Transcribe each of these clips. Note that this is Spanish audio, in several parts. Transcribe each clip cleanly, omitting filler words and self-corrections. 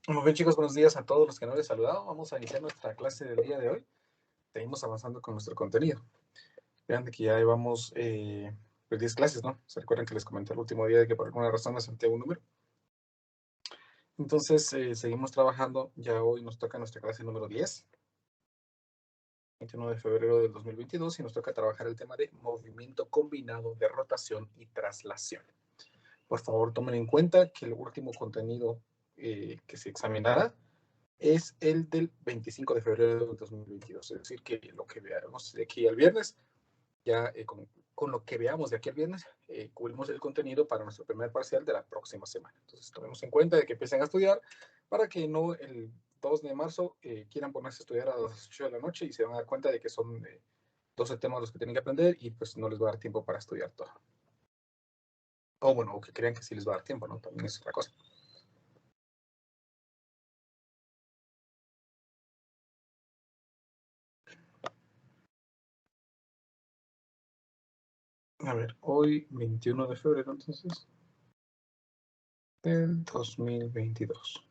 Muy bien, chicos, buenos días a todos los que no les he saludado. Vamos a iniciar nuestra clase del día de hoy. Seguimos avanzando con nuestro contenido. Vean que ya llevamos 10 clases, ¿no? ¿Se recuerdan que les comenté el último día de que por alguna razón me salté un número? Entonces, seguimos trabajando. Ya hoy nos toca nuestra clase número 10, 21 de febrero del 2022, y nos toca trabajar el tema de movimiento combinado de rotación y traslación. Por favor, tomen en cuenta que el último contenido que se examinará es el del 25 de febrero del 2022. Es decir, que lo que veamos de aquí al viernes, ya con lo que veamos de aquí al viernes, cubrimos el contenido para nuestro primer parcial de la próxima semana. Entonces, tomemos en cuenta de que empiecen a estudiar para que no el 2 de marzo quieran ponerse a estudiar a las 8 de la noche y se van a dar cuenta de que son 12 temas los que tienen que aprender y pues no les va a dar tiempo para estudiar todo. O bueno, o que crean que sí les va a dar tiempo, ¿no? También es otra cosa. A ver, hoy 21 de febrero, entonces, del 2022.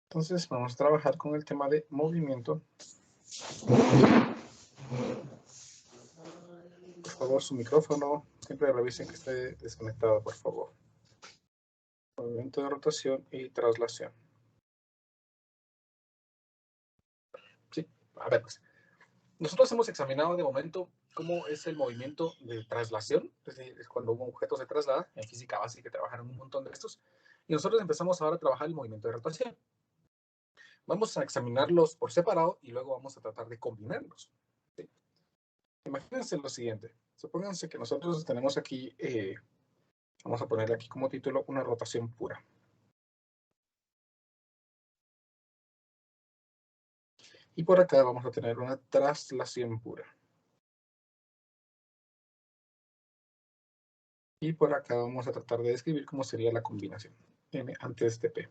Entonces vamos a trabajar con el tema de movimiento. Por favor, su micrófono, siempre revisen que esté desconectado, por favor. Movimiento de rotación y traslación. Sí, a ver, pues. Nosotros hemos examinado de momento cómo es el movimiento de traslación, es decir, cuando un objeto se traslada. En física básica trabajaron un montón de estos. Y nosotros empezamos ahora a trabajar el movimiento de rotación. Vamos a examinarlos por separado y luego vamos a tratar de combinarlos. ¿Sí? Imagínense lo siguiente. Supónganse que nosotros tenemos aquí, vamos a ponerle aquí como título, una rotación pura. Y por acá vamos a tener una traslación pura. Y por acá vamos a tratar de describir cómo sería la combinación M antes de P.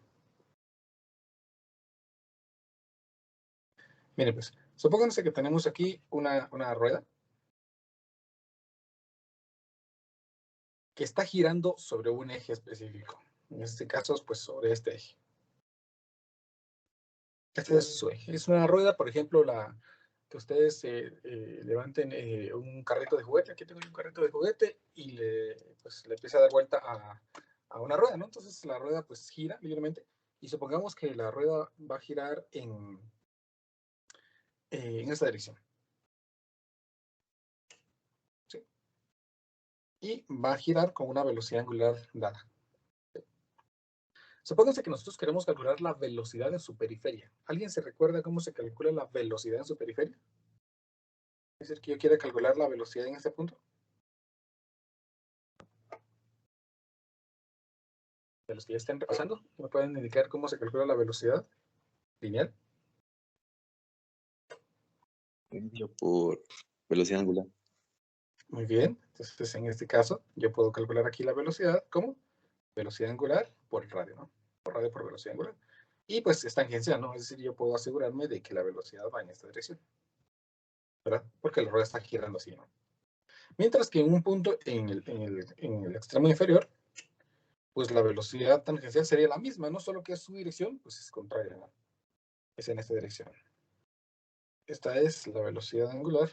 Miren pues, supónganse que tenemos aquí una rueda que está girando sobre un eje específico. En este caso, pues sobre este eje. Este es su eje. Es una rueda, por ejemplo, que ustedes levanten un carrito de juguete. Aquí tengo un carrito de juguete y pues, le empieza a dar vuelta a una rueda, ¿no? Entonces la rueda pues gira libremente y supongamos que la rueda va a girar en esta dirección. ¿Sí? Y va a girar con una velocidad angular dada. Supónganse que nosotros queremos calcular la velocidad en su periferia. ¿Alguien se recuerda cómo se calcula la velocidad en su periferia? Es decir, que yo quiero calcular la velocidad en este punto. De los que ya estén repasando, ¿me pueden indicar cómo se calcula la velocidad lineal? Yo por velocidad angular. Muy bien. Entonces, en este caso, yo puedo calcular aquí la velocidad como velocidad angular por el radio, ¿no? Por radio por velocidad angular. Y pues es tangencial, ¿no? Es decir, yo puedo asegurarme de que la velocidad va en esta dirección, ¿verdad? Porque la rueda está girando así, ¿no? Mientras que en un punto en el extremo inferior, pues la velocidad tangencial sería la misma, ¿no? Solo que su dirección, pues es contraria, ¿no? Es en esta dirección. Esta es la velocidad angular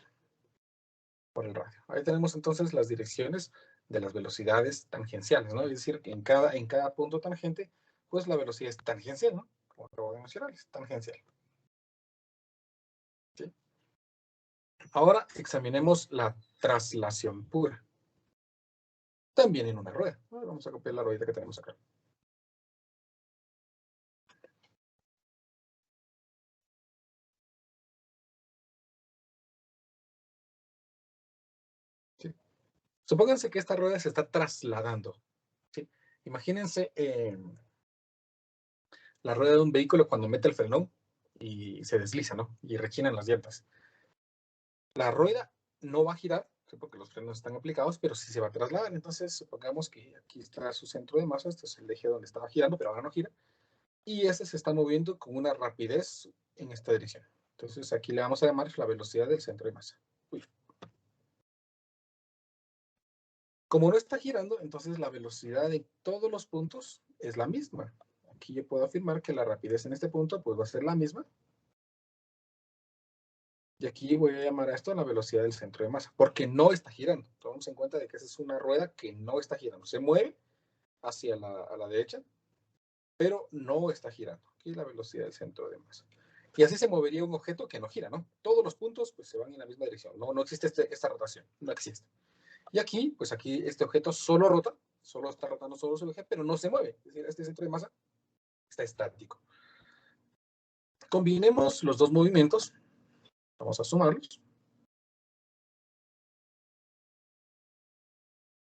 por el radio. Ahí tenemos entonces las direcciones de las velocidades tangenciales, ¿no? Es decir, que en cada punto tangente, pues la velocidad es tangencial, ¿no? Como acabo de mencionar, es tangencial. ¿Sí? Ahora examinemos la traslación pura. También en una rueda. Vamos a copiar la rueda que tenemos acá. ¿Sí? Supónganse que esta rueda se está trasladando. ¿Sí? Imagínense la rueda de un vehículo cuando mete el frenón y se desliza, ¿no? Y rechinan las llantas. La rueda no va a girar, ¿sí? Porque los frenos están aplicados, pero sí se va a trasladar. Entonces, supongamos que aquí está su centro de masa, este es el eje donde estaba girando, pero ahora no gira. Y este se está moviendo con una rapidez en esta dirección. Entonces, aquí le vamos a llamar la velocidad del centro de masa. Uy. Como no está girando, entonces la velocidad de todos los puntos es la misma. aquí yo puedo afirmar que la rapidez en este punto pues va a ser la misma. Y aquí voy a llamar a esto la velocidad del centro de masa, porque no está girando. Tomamos en cuenta de que esa es una rueda que no está girando. Se mueve hacia a la derecha, pero no está girando. Aquí es la velocidad del centro de masa. Y así se movería un objeto que no gira, ¿no? Todos los puntos pues, se van en la misma dirección. No existe esta rotación, no existe. Y aquí, pues aquí este objeto solo rota, solo está rotando solo su eje, pero no se mueve. Es decir, este centro de masa está estático. Combinemos los dos movimientos. Vamos a sumarlos.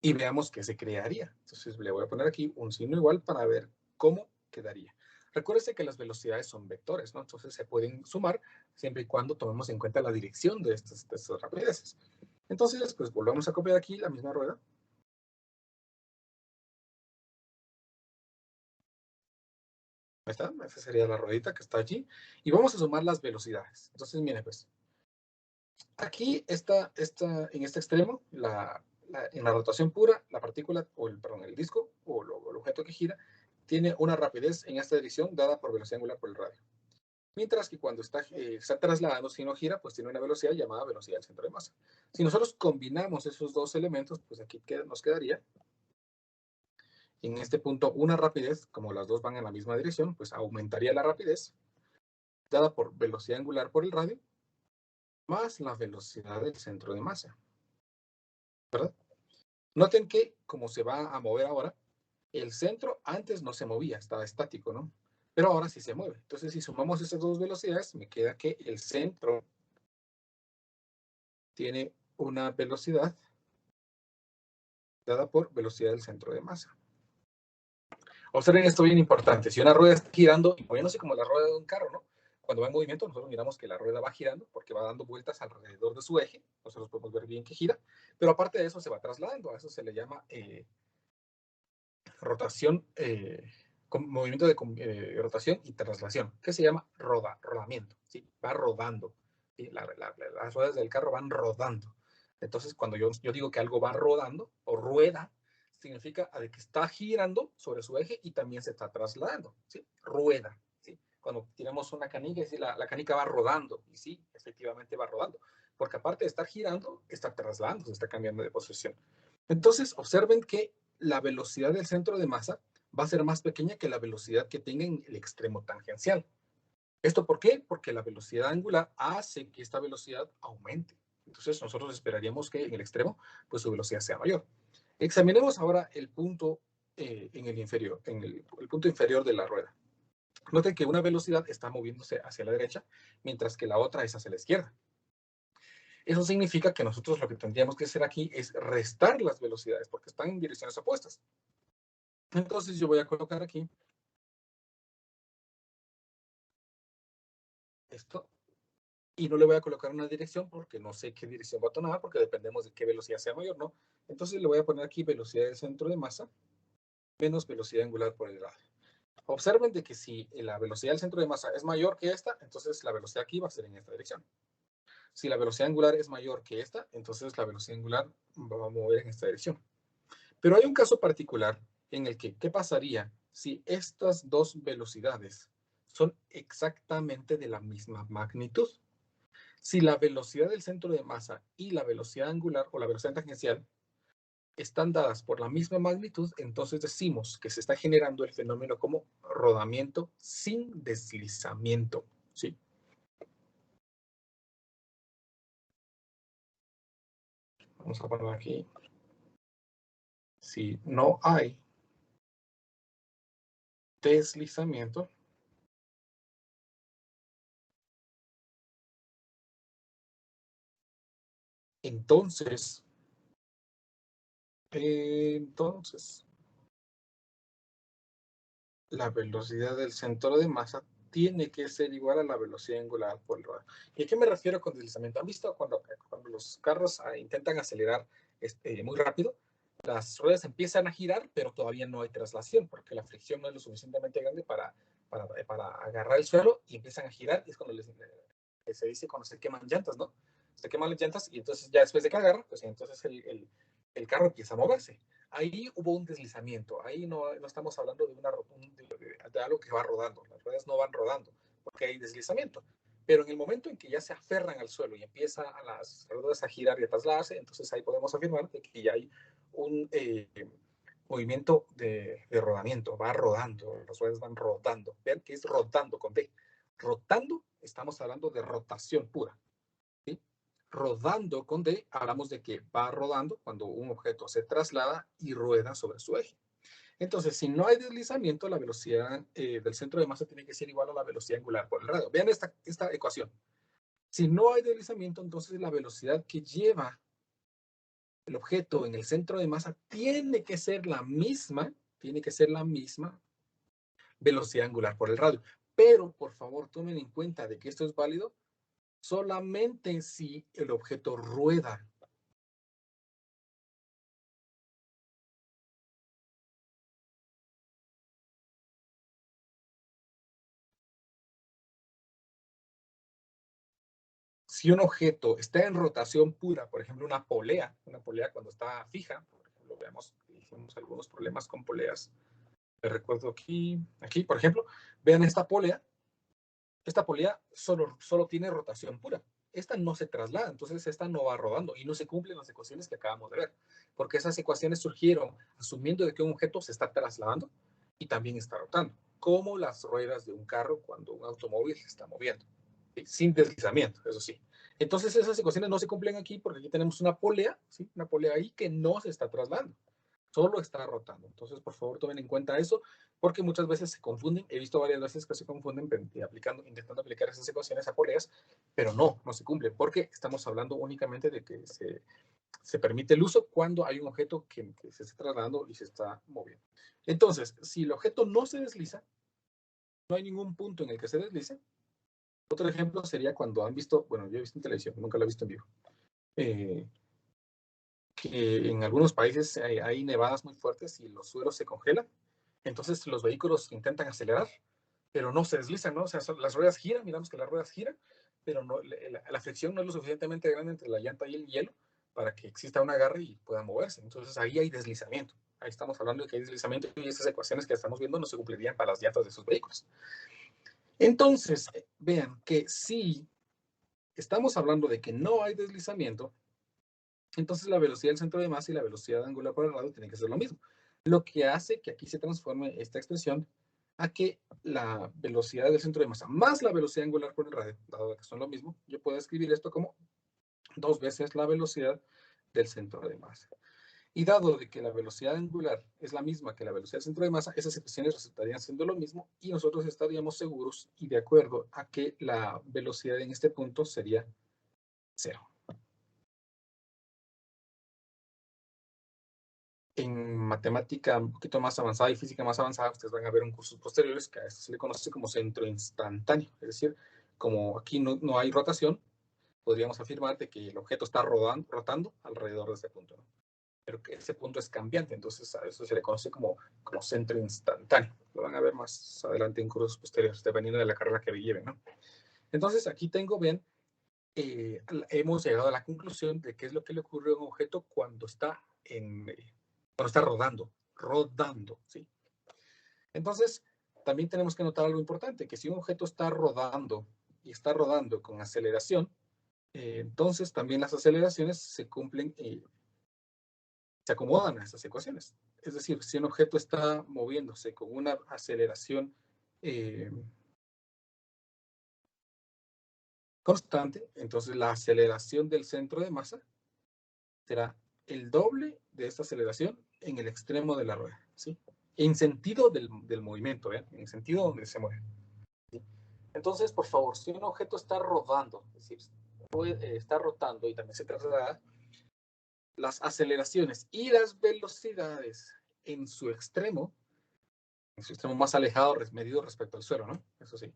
Y veamos qué se crearía. Entonces le voy a poner aquí un signo igual para ver cómo quedaría. Recuérdese que las velocidades son vectores, ¿no? Entonces se pueden sumar siempre y cuando tomemos en cuenta la dirección de estas rapideces. Entonces, pues volvamos a copiar aquí la misma rueda. Ahí está, esa sería la ruedita que está allí. Y vamos a sumar las velocidades. Entonces, miren, pues, aquí está, en este extremo, en la rotación pura, la partícula, el disco, o el objeto que gira, tiene una rapidez en esta dirección dada por velocidad angular por el radio. Mientras que cuando está trasladando, si no gira, pues tiene una velocidad llamada velocidad del centro de masa. Si nosotros combinamos esos dos elementos, pues aquí nos quedaría, en este punto, una rapidez, como las dos van en la misma dirección, pues aumentaría la rapidez, dada por velocidad angular por el radio, más la velocidad del centro de masa. ¿Verdad? Noten que, como se va a mover ahora, el centro antes no se movía, estaba estático, ¿no? Pero ahora sí se mueve. Entonces, si sumamos esas dos velocidades, me queda que el centro tiene una velocidad dada por velocidad del centro de masa. Observen esto bien importante. Si una rueda está girando y moviéndose como la rueda de un carro, ¿no? Cuando va en movimiento, nosotros miramos que la rueda va girando porque va dando vueltas alrededor de su eje. Nosotros podemos ver bien que gira. Pero aparte de eso, se va trasladando. A eso se le llama rotación, movimiento de rotación y traslación, que se llama rodamiento, ¿sí? Va rodando, ¿sí? Las ruedas del carro van rodando. Entonces, cuando yo digo que algo va rodando o rueda, significa que está girando sobre su eje y también se está trasladando, ¿sí? Rueda, ¿sí? Cuando tiramos una canica, ¿sí? la canica va rodando, y sí, efectivamente va rodando, porque aparte de estar girando, está trasladando, se está cambiando de posición. Entonces, observen que la velocidad del centro de masa va a ser más pequeña que la velocidad que tenga en el extremo tangencial. ¿Esto por qué? Porque la velocidad angular hace que esta velocidad aumente. Entonces nosotros esperaríamos que en el extremo pues su velocidad sea mayor. Examinemos ahora el punto en el inferior, el punto inferior de la rueda. Noten que una velocidad está moviéndose hacia la derecha, mientras que la otra es hacia la izquierda. Eso significa que nosotros lo que tendríamos que hacer aquí es restar las velocidades, porque están en direcciones opuestas. Entonces yo voy a colocar aquí esto y no le voy a colocar una dirección porque no sé qué dirección va a tomar porque dependemos de qué velocidad sea mayor, ¿no? Entonces le voy a poner aquí velocidad del centro de masa menos velocidad angular por el radio. Observen de que si la velocidad del centro de masa es mayor que esta, entonces la velocidad aquí va a ser en esta dirección. Si la velocidad angular es mayor que esta, entonces la velocidad angular va a mover en esta dirección. Pero hay un caso particular en el que, ¿qué pasaría si estas dos velocidades son exactamente de la misma magnitud? Si la velocidad del centro de masa y la velocidad angular o la velocidad tangencial están dadas por la misma magnitud, entonces decimos que se está generando el fenómeno como rodamiento sin deslizamiento, ¿sí? Vamos a poner aquí. Si no hay deslizamiento, entonces la velocidad del centro de masa tiene que ser igual a la velocidad angular por el radio. ¿Y a qué me refiero con deslizamiento? ¿Han visto cuando los carros intentan acelerar muy rápido? Las ruedas empiezan a girar, pero todavía no hay traslación, porque la fricción no es lo suficientemente grande para agarrar el suelo y empiezan a girar, y es cuando se dice cuando se queman llantas, ¿no? Se queman las llantas y entonces ya después de que agarra, pues entonces el carro empieza a moverse. Ahí hubo un deslizamiento, ahí no estamos hablando de de algo que va rodando. Las ruedas no van rodando porque hay deslizamiento. Pero en el momento en que ya se aferran al suelo y empiezan a las ruedas a girar y a trasladarse, entonces ahí podemos afirmar de que ya hay un movimiento de rodamiento, va rodando, las ruedas van rodando. Vean que es rodando con D. Rotando, estamos hablando de rotación pura. ¿Sí? Rodando con D, hablamos de que va rodando cuando un objeto se traslada y rueda sobre su eje. Entonces, si no hay deslizamiento, la velocidad del centro de masa tiene que ser igual a la velocidad angular por el radio. Vean esta ecuación. Si no hay deslizamiento, entonces la velocidad que lleva el objeto en el centro de masa tiene que ser la misma velocidad angular por el radio. Pero, por favor, tomen en cuenta de que esto es válido solamente si el objeto rueda. Si un objeto está en rotación pura, por ejemplo, una polea cuando está fija, por ejemplo, veamos, hicimos algunos problemas con poleas. Me recuerdo aquí, por ejemplo, vean esta polea solo tiene rotación pura. Esta no se traslada, entonces esta no va rodando y no se cumplen las ecuaciones que acabamos de ver, porque esas ecuaciones surgieron asumiendo de que un objeto se está trasladando y también está rotando, como las ruedas de un carro cuando un automóvil se está moviendo, ¿sí? Sin deslizamiento, eso sí. Entonces esas ecuaciones no se cumplen aquí porque aquí tenemos una polea, ¿sí? Una polea ahí que no se está trasladando, solo está rotando. Entonces, por favor, tomen en cuenta eso, porque muchas veces se confunden. He visto varias veces que se confunden intentando aplicar esas ecuaciones a poleas, pero no se cumple, porque estamos hablando únicamente de que se permite el uso cuando hay un objeto que se está trasladando y se está moviendo. Entonces, si el objeto no se desliza, no hay ningún punto en el que se deslice. Otro ejemplo sería cuando han visto, bueno, yo he visto en televisión, nunca lo he visto en vivo, que en algunos países hay nevadas muy fuertes y los suelos se congelan. Entonces los vehículos intentan acelerar, pero no se deslizan, ¿no? O sea, las ruedas giran, miramos que las ruedas giran, pero no, la fricción no es lo suficientemente grande entre la llanta y el hielo para que exista un agarre y pueda moverse. Entonces ahí hay deslizamiento. Ahí estamos hablando de que hay deslizamiento y esas ecuaciones que estamos viendo no se cumplirían para las llantas de esos vehículos. Entonces, vean que si estamos hablando de que no hay deslizamiento, entonces la velocidad del centro de masa y la velocidad angular por el radio tienen que ser lo mismo. Lo que hace que aquí se transforme esta expresión a que la velocidad del centro de masa más la velocidad angular por el radio, dado que son lo mismo, yo puedo escribir esto como 2 veces la velocidad del centro de masa. Y dado de que la velocidad angular es la misma que la velocidad del centro de masa, esas expresiones resultarían siendo lo mismo y nosotros estaríamos seguros y de acuerdo a que la velocidad en este punto sería 0. En matemática un poquito más avanzada y física más avanzada, ustedes van a ver en cursos posteriores que a esto se le conoce como centro instantáneo. Es decir, como aquí no hay rotación, podríamos afirmar de que el objeto está rotando alrededor de ese punto, ¿no? Pero que ese punto es cambiante, entonces a eso se le conoce como centro instantáneo. Lo van a ver más adelante en cursos posteriores, dependiendo de la carrera que lleven, ¿no? Entonces aquí tengo, bien, hemos llegado a la conclusión de qué es lo que le ocurre a un objeto cuando está rodando, ¿sí? Entonces, también tenemos que notar algo importante, que si un objeto está rodando y está rodando con aceleración, entonces también las aceleraciones se cumplen, se acomodan a esas ecuaciones. Es decir, si un objeto está moviéndose con una aceleración constante, entonces la aceleración del centro de masa será el doble de esta aceleración en el extremo de la rueda, ¿sí? En sentido del movimiento, ¿vean? En sentido donde se mueve, ¿sí? Entonces, por favor, si un objeto está rodando, es decir, está rotando y también se traslada, las aceleraciones y las velocidades en su extremo más alejado, medido respecto al suelo, ¿no? Eso sí,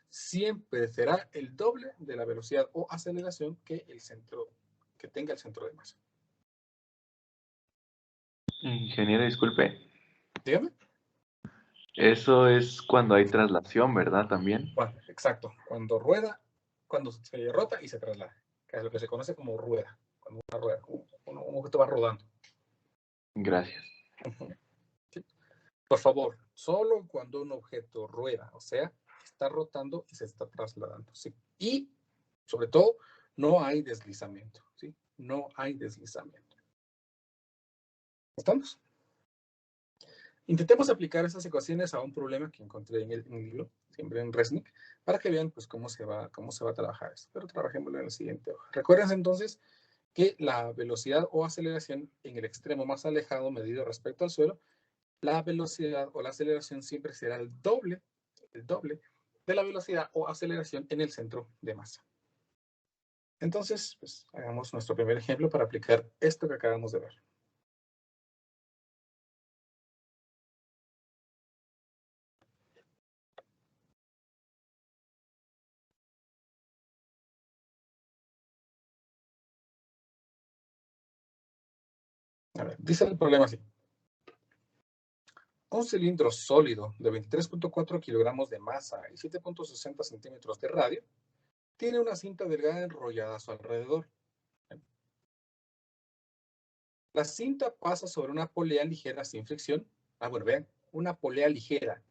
siempre será el doble de la velocidad o aceleración que tenga el centro de masa. Ingeniero, disculpe. Dígame. Eso es cuando hay traslación, ¿verdad? También. Bueno, exacto. Cuando rueda, cuando se rota y se traslada, que es lo que se conoce como rueda. Cuando una rueda, un objeto va rodando. Gracias. ¿Sí? Por favor, Solo cuando un objeto rueda, o sea, está rotando y se está trasladando, ¿sí? Y, sobre todo, no hay deslizamiento, ¿sí? No hay deslizamiento. ¿Estamos? Intentemos aplicar esas ecuaciones a un problema que encontré en el libro, siempre en Resnick, para que vean pues, cómo se va a trabajar esto. Pero trabajémoslo en el siguiente hoja. Recuerden entonces que la velocidad o aceleración en el extremo más alejado medido respecto al suelo, la velocidad o la aceleración siempre será el doble de la velocidad o aceleración en el centro de masa. Entonces, pues, hagamos nuestro primer ejemplo para aplicar esto que acabamos de ver. A ver, dice el problema así. Un cilindro sólido de 23.4 kilogramos de masa y 7.60 centímetros de radio tiene una cinta delgada enrollada a su alrededor. La cinta pasa sobre una polea ligera sin fricción. Bueno, vean, una polea ligera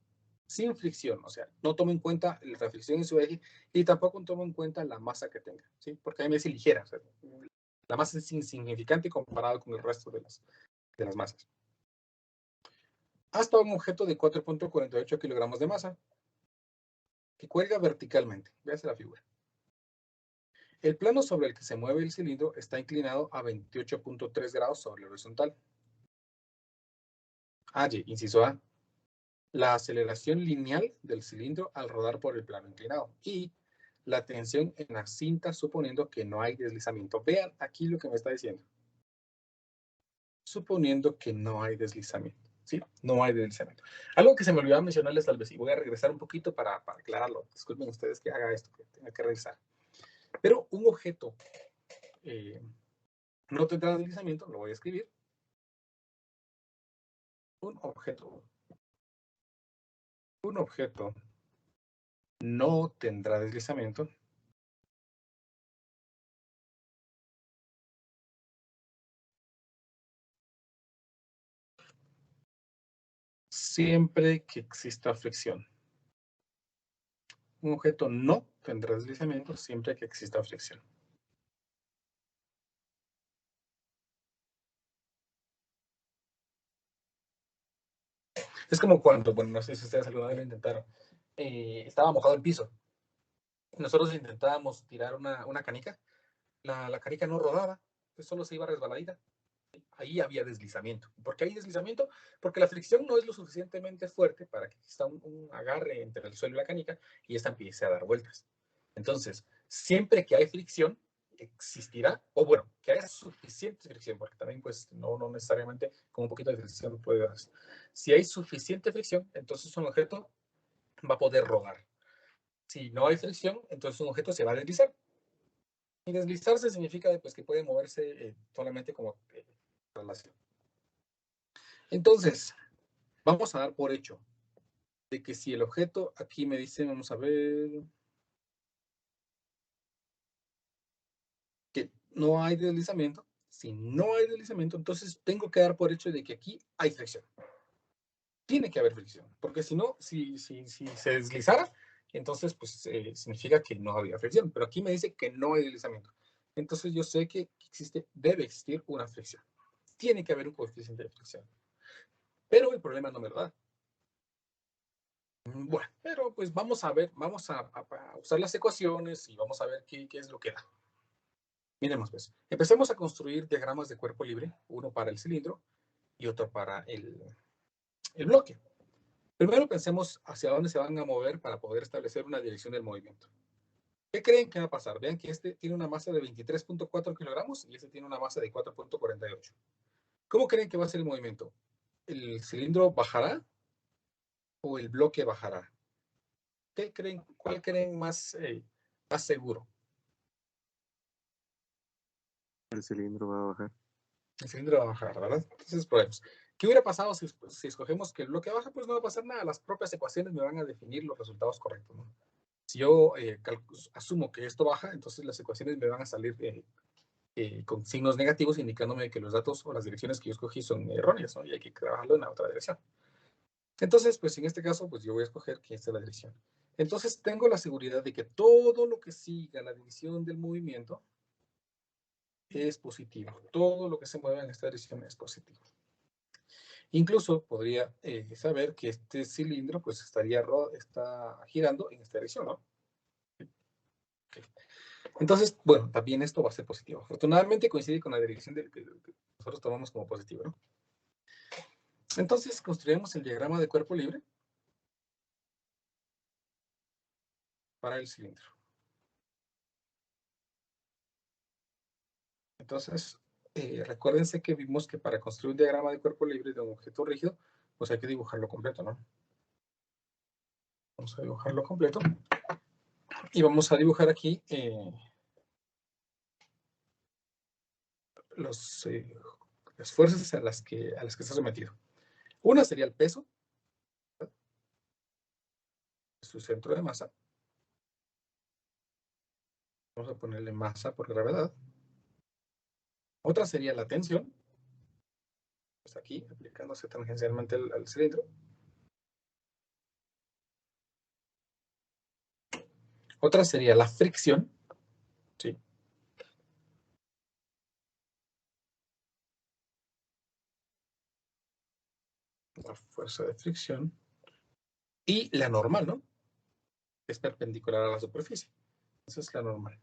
sin fricción, o sea, no toma en cuenta la fricción en su eje y tampoco toma en cuenta la masa que tenga, ¿sí? Porque a mí me dice ligera, o sea, la masa es insignificante comparado con el resto de las masas. Hasta un objeto de 4.48 kilogramos de masa que cuelga verticalmente. Véase la figura. El plano sobre el que se mueve el cilindro está inclinado a 28.3 grados sobre el horizontal. Inciso A. La aceleración lineal del cilindro al rodar por el plano inclinado. Y la tensión en la cinta suponiendo que no hay deslizamiento. Vean aquí lo que me está diciendo. Suponiendo que no hay deslizamiento. ¿Sí? No hay deslizamiento. Algo que se me olvidó mencionarles tal vez, y voy a regresar un poquito para aclararlo. Disculpen ustedes que haga esto, que tenga que revisar. Pero un objeto no tendrá deslizamiento, lo voy a escribir. Un objeto no tendrá deslizamiento siempre que exista fricción. Un objeto no tendrá deslizamiento siempre que exista fricción. Es como cuando, bueno, no sé si ustedes alguna vez lo intentaron, estaba mojado el piso. Nosotros intentábamos tirar una canica, la canica no rodaba, pues solo se iba resbaladita. Ahí había deslizamiento. ¿Por qué hay deslizamiento? Porque la fricción no es lo suficientemente fuerte para que exista un agarre entre el suelo y la canica y esta empiece a dar vueltas. Entonces, siempre que hay fricción, existirá, o bueno, que haya suficiente fricción, porque también pues no necesariamente con un poquito de fricción puede darse. Si hay suficiente fricción, entonces un objeto va a poder rodar. Si no hay fricción, entonces un objeto se va a deslizar. Y deslizarse significa pues, que puede moverse solamente como traslación. Entonces, vamos a dar por hecho de que si el objeto, aquí me dice, vamos a ver, que no hay deslizamiento. Si no hay deslizamiento, entonces tengo que dar por hecho de que aquí hay fricción. Tiene que haber fricción, porque si no, si se deslizara, entonces pues significa que no había fricción. Pero aquí me dice que no hay deslizamiento. Entonces yo sé que debe existir una fricción. Tiene que haber un coeficiente de fricción. Pero el problema no me lo da. Bueno, pero pues vamos a ver, vamos a usar las ecuaciones y vamos a ver qué es lo que da. Miremos pues, empecemos a construir diagramas de cuerpo libre, uno para el cilindro y otro para el bloque. Primero pensemos hacia dónde se van a mover para poder establecer una dirección del movimiento. ¿Qué creen que va a pasar? Vean que este tiene una masa de 23.4 kilogramos y este tiene una masa de 4.48. ¿Cómo creen que va a ser el movimiento? ¿El cilindro bajará o el bloque bajará? ¿Qué creen? ¿Cuál creen más seguro? El cilindro va a bajar. El cilindro va a bajar, ¿verdad? Entonces, probemos. ¿Qué hubiera pasado si escogemos que el bloque baja? Pues no va a pasar nada. Las propias ecuaciones me van a definir los resultados correctos, ¿no? Si yo asumo que esto baja, entonces las ecuaciones me van a salir con signos negativos indicándome que los datos o las direcciones que yo escogí son erróneas, ¿no? Y hay que trabajarlo en la otra dirección. Entonces, pues en este caso, pues yo voy a escoger que esta es la dirección. Entonces tengo la seguridad de que todo lo que siga la dirección del movimiento es positivo. Todo lo que se mueva en esta dirección es positivo. Incluso podría saber que este cilindro pues está girando en esta dirección, ¿no? Okay. Entonces, bueno, también esto va a ser positivo. Afortunadamente coincide con la dirección del que nosotros tomamos como positivo, ¿no? Entonces construimos el diagrama de cuerpo libre para el cilindro. Entonces, recuérdense que vimos que para construir un diagrama de cuerpo libre de un objeto rígido, pues hay que dibujarlo completo, ¿no? Vamos a dibujarlo completo. Y vamos a dibujar aquí las fuerzas a las que está sometido. Una sería el peso, su centro de masa. Vamos a ponerle masa por gravedad. Otra sería la tensión. Pues aquí, aplicándose tangencialmente al cilindro. Otra sería la fricción. ¿Sí? La fuerza de fricción. Y la normal, ¿no? Es perpendicular a la superficie. Esa es la normal.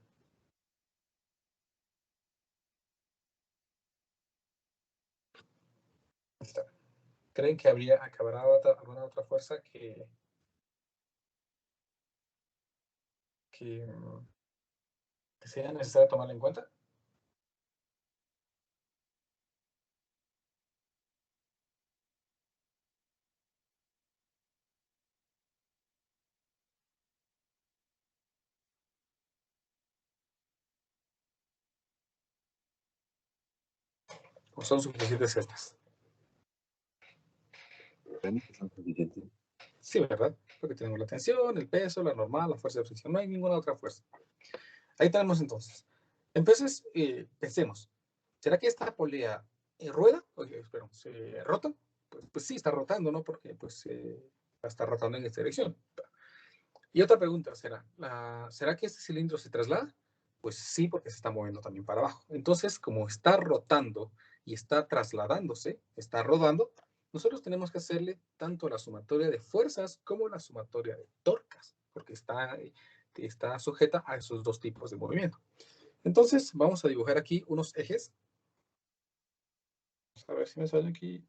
Ahí está. ¿Creen que acabará alguna otra fuerza que sea necesario tomarla en cuenta? ¿O son suficientes estas? Son suficientes. Sí, ¿verdad? Porque tenemos la tensión, el peso, la normal, la fuerza de fricción. No hay ninguna otra fuerza. Ahí tenemos entonces. Entonces, pensemos. ¿Será que esta polea rueda? Oye, espero, ¿se rota? Pues sí, está rotando, ¿no? Porque pues está rotando en esta dirección. Y otra pregunta, ¿será que este cilindro se traslada? Pues sí, porque se está moviendo también para abajo. Entonces, como está rotando y está trasladándose, está rodando, nosotros tenemos que hacerle tanto la sumatoria de fuerzas como la sumatoria de torcas, porque está sujeta a esos dos tipos de movimiento. Entonces, vamos a dibujar aquí unos ejes. Vamos a ver si me sale aquí.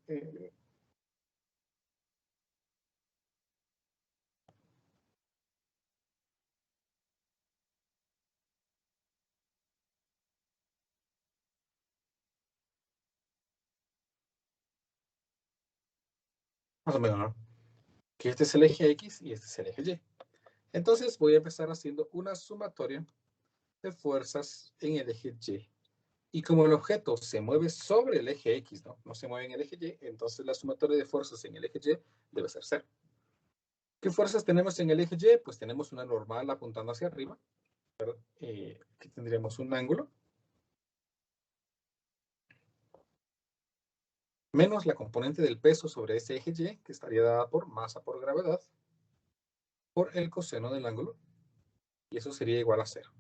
Más o menos, ¿no? Que este es el eje X y este es el eje Y. Entonces, voy a empezar haciendo una sumatoria de fuerzas en el eje Y. Y como el objeto se mueve sobre el eje X, no se mueve en el eje Y, entonces la sumatoria de fuerzas en el eje Y debe ser 0. ¿Qué fuerzas tenemos en el eje Y? Pues tenemos una normal apuntando hacia arriba, que tendríamos un ángulo, menos la componente del peso sobre ese eje Y, que estaría dada por masa por gravedad, por el coseno del ángulo, y eso sería igual a 0.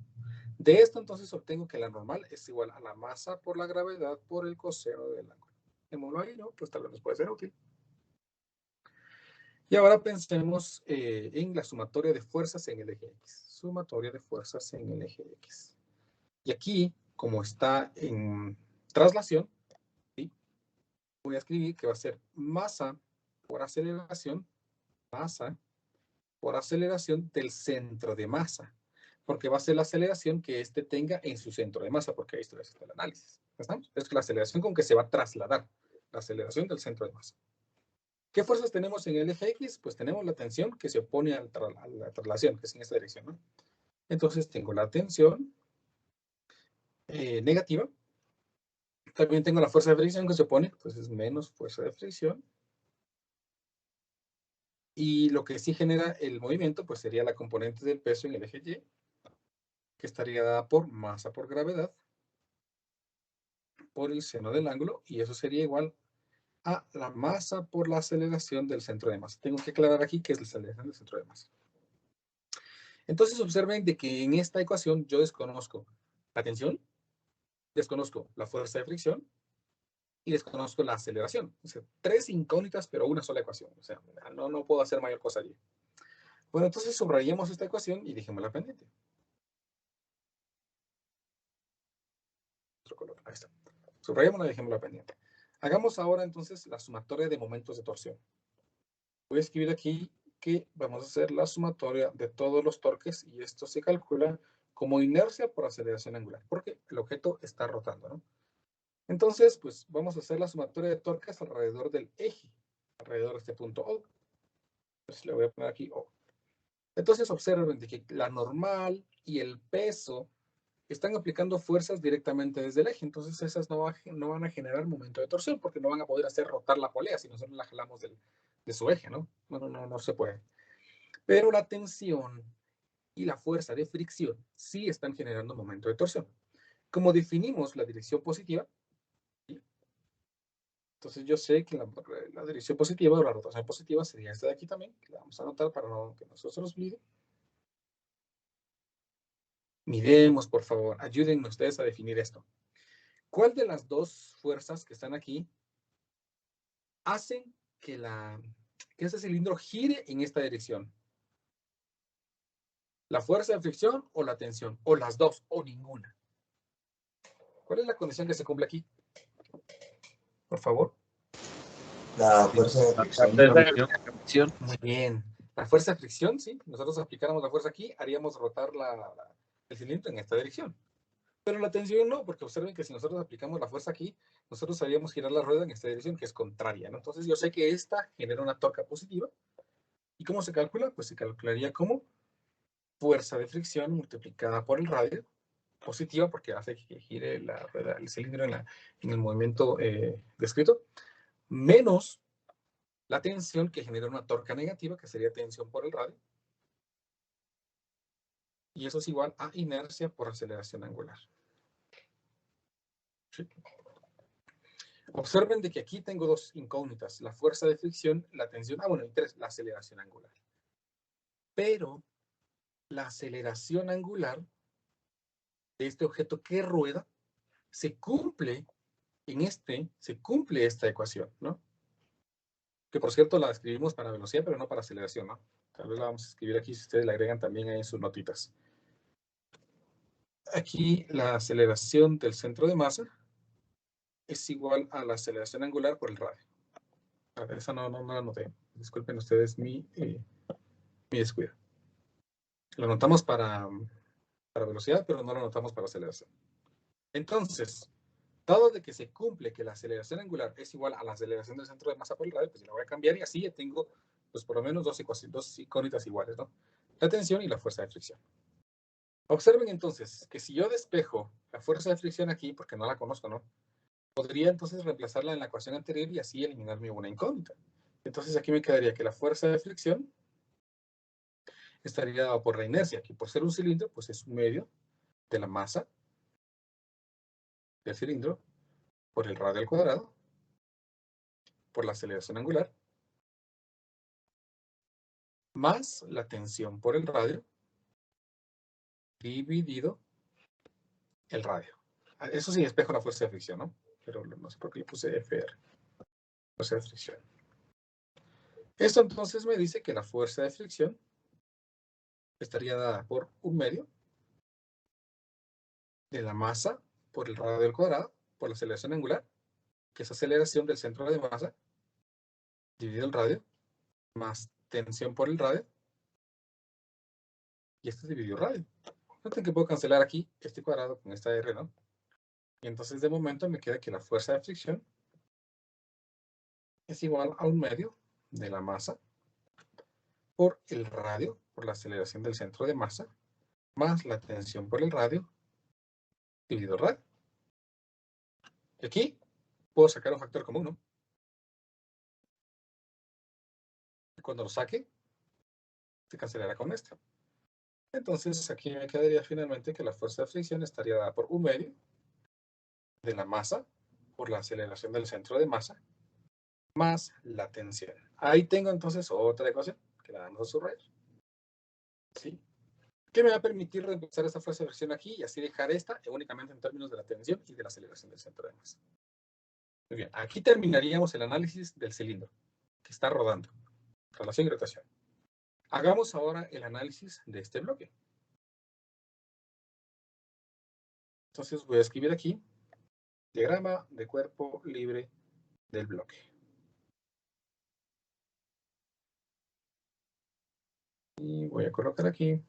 De esto entonces obtengo que la normal es igual a la masa por la gravedad por el coseno del ángulo. Démoslo ahí, ¿no? Pues tal vez nos puede ser útil. Y ahora pensemos en la sumatoria de fuerzas en el eje X. Sumatoria de fuerzas en el eje X. Y aquí, como está en traslación, ¿sí? Voy a escribir que va a ser masa por aceleración del centro de masa. Porque va a ser la aceleración que éste tenga en su centro de masa, porque ahí está el análisis. ¿Estamos? Es la aceleración con que se va a trasladar. La aceleración del centro de masa. ¿Qué fuerzas tenemos en el eje X? Pues tenemos la tensión que se opone a la traslación, que es en esta dirección, ¿no? Entonces tengo la tensión negativa. También tengo la fuerza de fricción que se opone, entonces menos fuerza de fricción. Y lo que sí genera el movimiento, pues sería la componente del peso en el eje Y, que estaría dada por masa por gravedad, por el seno del ángulo, y eso sería igual a la masa por la aceleración del centro de masa. Tengo que aclarar aquí qué es la aceleración del centro de masa. Entonces observen de que en esta ecuación yo desconozco la tensión, desconozco la fuerza de fricción y desconozco la aceleración. O sea, tres incógnitas, pero una sola ecuación. O sea, no puedo hacer mayor cosa allí. Bueno, entonces subrayemos esta ecuación y dejémosla pendiente. Otro color, ahí está. Subrayémosla y dejémosla pendiente. Hagamos ahora entonces la sumatoria de momentos de torsión. Voy a escribir aquí que vamos a hacer la sumatoria de todos los torques y esto se calcula como inercia por aceleración angular, porque el objeto está rotando, ¿no? Entonces, pues vamos a hacer la sumatoria de torques alrededor del eje, alrededor de este punto O. Pues le voy a poner aquí O. Entonces observen que la normal y el peso están aplicando fuerzas directamente desde el eje, entonces esas no van a generar momento de torsión porque no van a poder hacer rotar la polea si nosotros la jalamos de su eje, ¿no? No se puede. Pero la tensión y la fuerza de fricción sí están generando momento de torsión. Como definimos la dirección positiva, ¿sí? Entonces yo sé que la dirección positiva o la rotación positiva sería esta de aquí también, que la vamos a anotar para que no se nos olvide. Miremos, por favor, ayúdenme ustedes a definir esto. ¿Cuál de las dos fuerzas que están aquí hacen que ese cilindro gire en esta dirección? ¿La fuerza de fricción o la tensión? ¿O las dos? ¿O ninguna? ¿Cuál es la condición que se cumple aquí? Por favor. La fuerza de fricción. Muy bien. La fuerza de fricción, sí. Nosotros aplicáramos la fuerza aquí, haríamos rotar el cilindro en esta dirección. Pero la tensión no, porque observen que si nosotros aplicamos la fuerza aquí, nosotros haríamos girar la rueda en esta dirección, que es contraria, ¿no? Entonces yo sé que esta genera una torca positiva. ¿Y cómo se calcula? Pues se calcularía como fuerza de fricción multiplicada por el radio, positiva porque hace que gire la rueda, el cilindro en el movimiento descrito, menos la tensión que genera una torca negativa, que sería tensión por el radio. Y eso es igual a inercia por aceleración angular. ¿Sí? Observen de que aquí tengo dos incógnitas, la fuerza de fricción, la tensión, y tres, la aceleración angular. Pero la aceleración angular de este objeto que rueda se cumple esta ecuación, ¿no? Que por cierto la escribimos para velocidad, pero no para aceleración, ¿no? Tal vez la vamos a escribir aquí si ustedes la agregan también ahí en sus notitas. Aquí la aceleración del centro de masa es igual a la aceleración angular por el radio. A ver, esa no la anoté. Disculpen ustedes mi descuido. Lo anotamos para velocidad, pero no lo anotamos para aceleración. Entonces, dado de que se cumple que la aceleración angular es igual a la aceleración del centro de masa por el radio, pues la voy a cambiar y así ya tengo pues por lo menos dos incógnitas iguales, ¿no? La tensión y la fuerza de fricción. Observen entonces que si yo despejo la fuerza de fricción aquí, porque no la conozco, ¿no? Podría entonces reemplazarla en la ecuación anterior y así eliminarme una incógnita. Entonces aquí me quedaría que la fuerza de fricción estaría dada por la inercia, que por ser un cilindro, pues es un medio de la masa del cilindro por el radio al cuadrado, por la aceleración angular, más la tensión por el radio, dividido el radio. Eso sí, espejo la fuerza de fricción, ¿no? Pero no sé por qué le puse FR. Fuerza de fricción. Esto entonces me dice que la fuerza de fricción estaría dada por un medio de la masa por el radio al cuadrado, por la aceleración angular, que es aceleración del centro de masa, dividido el radio, más tensión por el radio, y esto dividido el radio. Noten que puedo cancelar aquí este cuadrado con esta R, ¿no? Y entonces de momento me queda que la fuerza de fricción es igual a un medio de la masa por el radio, por la aceleración del centro de masa, más la tensión por el radio, dividido el radio. Y aquí puedo sacar un factor común, ¿no? Y cuando lo saque, se cancelará con este. Entonces aquí me quedaría finalmente que la fuerza de fricción estaría dada por un medio de la masa por la aceleración del centro de masa, más la tensión. Ahí tengo entonces otra ecuación que la vamos a subrayar. ¿Sí? Que me va a permitir reemplazar esta fuerza de fricción aquí y así dejar esta únicamente en términos de la tensión y de la aceleración del centro de masa. Muy bien, aquí terminaríamos el análisis del cilindro que está rodando, relación y rotación. Hagamos ahora el análisis de este bloque. Entonces voy a escribir aquí diagrama de cuerpo libre del bloque. Y voy a colocar aquí.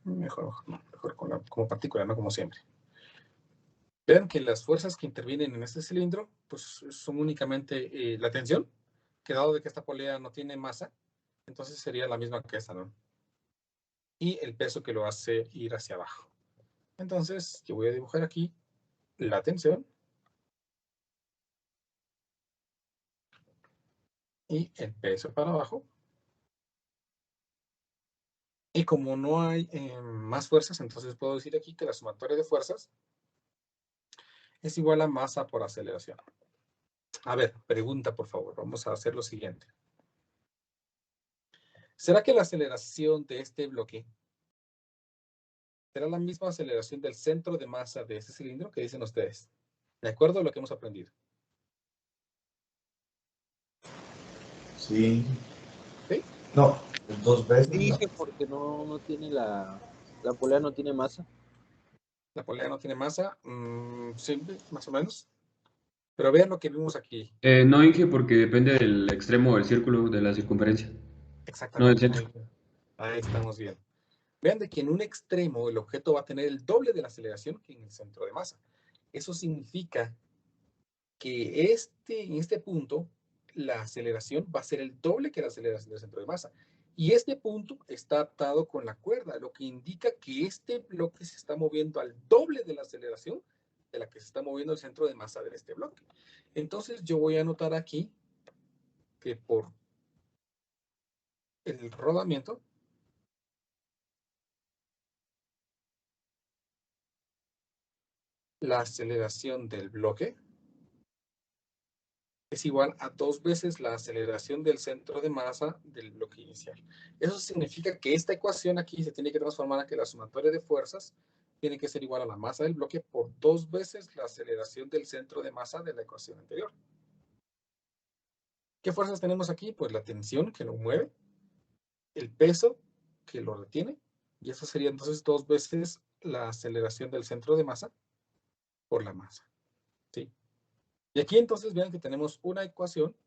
Mejor como partícula, no como siempre. Vean que las fuerzas que intervienen en este cilindro pues, son únicamente la tensión, que dado de que esta polea no tiene masa, entonces sería la misma que esta, ¿no? Y el peso que lo hace ir hacia abajo. Entonces, yo voy a dibujar aquí la tensión y el peso para abajo. Y como no hay más fuerzas, entonces puedo decir aquí que la sumatoria de fuerzas es igual a masa por aceleración. A ver, pregunta por favor, vamos a hacer lo siguiente. ¿Será que la aceleración de este bloque será la misma aceleración del centro de masa de este cilindro que dicen ustedes? De acuerdo a lo que hemos aprendido. Sí. ¿Sí? No, 2 veces. Sí, ¿No? porque no tiene la polea no tiene masa. La polea no tiene masa, sí, más o menos. Pero vean lo que vimos aquí. No, Inge, porque depende del extremo del círculo, de la circunferencia, no del Exactamente, centro. muy bien. Ahí estamos bien. Vean de que en un extremo el objeto va a tener el doble de la aceleración que en el centro de masa. Eso significa que en este punto la aceleración va a ser el doble que la aceleración del centro de masa. Y este punto está atado con la cuerda, lo que indica que este bloque se está moviendo al doble de la aceleración de la que se está moviendo el centro de masa de este bloque. Entonces yo voy a anotar aquí que por el rodamiento la aceleración del bloque es igual a 2 veces la aceleración del centro de masa del bloque inicial. Eso significa que esta ecuación aquí se tiene que transformar a que la sumatoria de fuerzas tiene que ser igual a la masa del bloque por 2 veces la aceleración del centro de masa de la ecuación anterior. ¿Qué fuerzas tenemos aquí? Pues la tensión que lo mueve, el peso que lo retiene, y eso sería entonces 2 veces la aceleración del centro de masa por la masa. ¿Sí? Y aquí entonces vean que tenemos una ecuación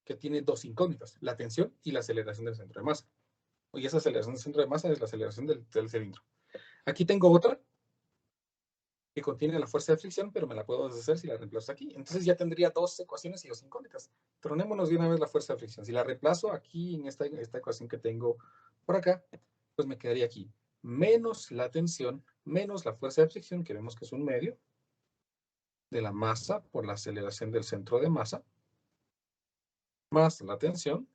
que tiene dos incógnitas, la tensión y la aceleración del centro de masa. Y esa aceleración del centro de masa es la aceleración del cilindro. Aquí tengo otra que contiene la fuerza de fricción, pero me la puedo deshacer si la reemplazo aquí. Entonces ya tendría dos ecuaciones y dos incógnitas. Tronémonos de una vez la fuerza de fricción. Si la reemplazo aquí en esta ecuación que tengo por acá, pues me quedaría aquí menos la tensión, menos la fuerza de fricción, que vemos que es un medio, de la masa por la aceleración del centro de masa, más la tensión,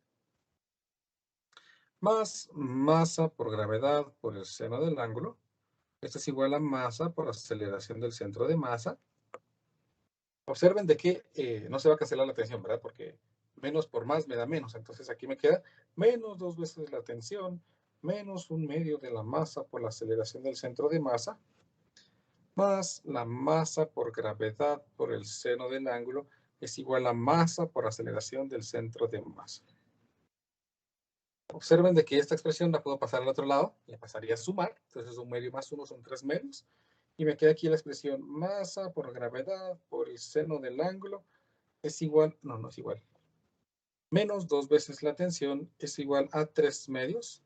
más masa por gravedad por el seno del ángulo. Esto es igual a masa por aceleración del centro de masa. Observen de que no se va a cancelar la tensión, ¿verdad? Porque menos por más me da menos. Entonces aquí me queda menos 2 veces la tensión, menos un medio de la masa por la aceleración del centro de masa, más la masa por gravedad por el seno del ángulo es igual a masa por aceleración del centro de masa. Observen de que esta expresión la puedo pasar al otro lado, le pasaría a sumar, entonces un medio más 1 son 3 medios, y me queda aquí la expresión masa por gravedad por el seno del ángulo es igual, no es igual, menos 2 veces la tensión es igual a 3 medios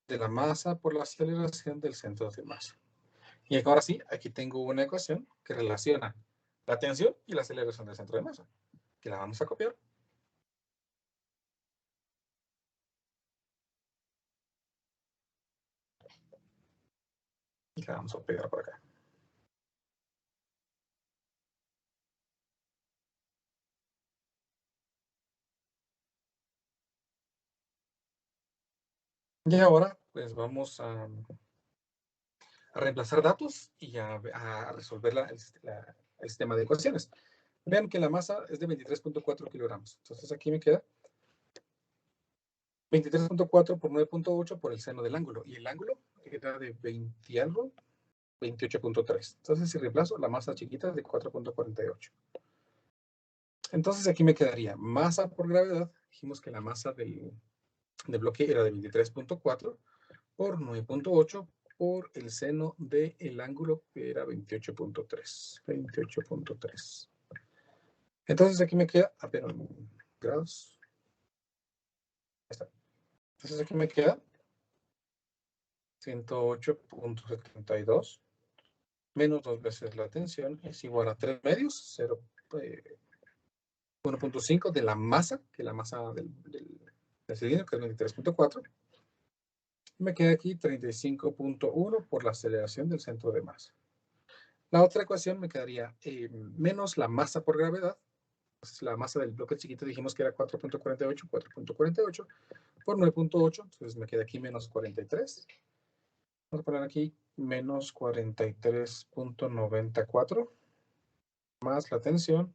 de la masa por la aceleración del centro de masa. Y ahora sí, aquí tengo una ecuación que relaciona la tensión y la aceleración del centro de masa, que la vamos a copiar. Y la vamos a pegar por acá. Y ahora, pues vamos a reemplazar datos y a resolver el sistema de ecuaciones. Vean que la masa es de 23.4 kilogramos. Entonces aquí me queda 23.4 por 9.8 por el seno del ángulo. Y el ángulo era de 20 algo, 28.3. Entonces si reemplazo, la masa chiquita es de 4.48. Entonces aquí me quedaría masa por gravedad. Dijimos que la masa del bloque era de 23.4 por 9.8 por el seno del ángulo, que era 28.3. 28.3. Entonces aquí me queda, apenas grados. Ahí está. Entonces aquí me queda 108.72 menos 2 veces la tensión es igual a 3 medios, 1.5 de la masa, que es la masa del cilindro, que es 23.4. Me queda aquí 35.1 por la aceleración del centro de masa. La otra ecuación me quedaría menos la masa por gravedad. Entonces, la masa del bloque chiquito dijimos que era 4.48, 4.48 por 9.8. Entonces me queda aquí menos 43. Vamos a poner aquí menos 43.94 más la tensión